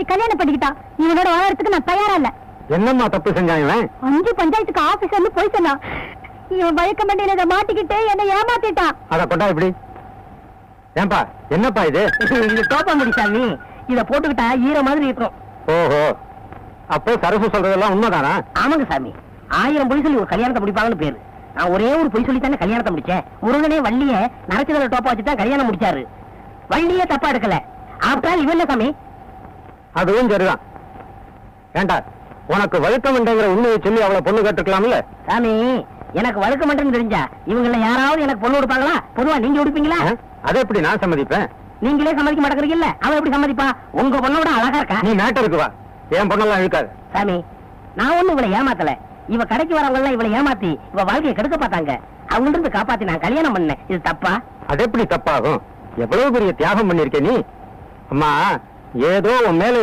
ஏமாத்தி கல்யாணம் பண்ணிக்கிட்டான். இவனோட வாழறதுக்கு நான் தயாரா இல்ல. என்னம்மா தப்பு செஞ்சான் இவன்? 5 பஞ்சாயத்துக்கு ஆபீஸ் வந்து போய் சொன்னான். இவன் வழக்க மண்டியில மாட்டிக்கிட்டு என்ன ஏமாத்திட்டான். அத கொண்டா இப்படி. ஏன்பா என்னப்பா இது? இது டோப்பா முடி சாமி. இத போட்டுக்கிட்டா ஈர மாதிரி இருக்கும். ஓஹோ, அப்போ சரசு சொல்றதெல்லாம் உண்மைதானா? ஆமாங்க சாமி. 1000 பொய் சொல்லி ஒரு கல்யாணத்தை முடிப்பாங்கன்னு பேரு. நான் ஒரே ஒரு பொய் சொல்லி தானே கல்யாணத்தை முடிச்சேன். முருகனே வள்ளிய நரச்சதோட டோப்பா வச்சுதான் கல்யாணம் முடிச்சாரு. வள்ளியே தப்பா எடுக்கல. ஆப்டால் இவன் சாமி. அதுவும் சரிதான். ஏண்டா உனக்கு வழுக்கம் என்றங்கிற உண்மையை சொல்லி அவளை பொண்ணு கேட்டுக்கலாம்ல? சாமி, எனக்கு வழுக்க மாட்டேன்னு தெரிஞ்சா இவங்கள யாராவது எனக்கு பொண்ணு கொடுப்பாங்களா? பொதுவா நீங்க கொடுப்பீங்களா? அதை எப்படி நான் சம்மதிப்பேன்? நீங்களே சம்மதிக்க மாட்டேங்கிறீங்கல்ல, அவன் எப்படி சம்மதிப்பா? உங்க பொண்ணோட அழகா இருக்கா. நீ மேட்டருக்கு வா. என் பொண்ணெல்லாம் இழுக்காது. சாமி, நான் ஒண்ணு இவளை ஏமாத்தல. இவ கடைக்கு வரவங்க எல்லாம் இவளை ஏமாத்தி இவ வாழ்க்கையை கெடுக்க பார்த்தாங்க. அவங்க இருந்து காப்பாத்தி நான் கல்யாணம் பண்ணேன். இது தப்பா? அது எப்படி தப்பாகும்? எவ்வளவு பெரிய தியாகம் பண்ணிருக்க நீ. அம்மா, ஏதோ உன் மேல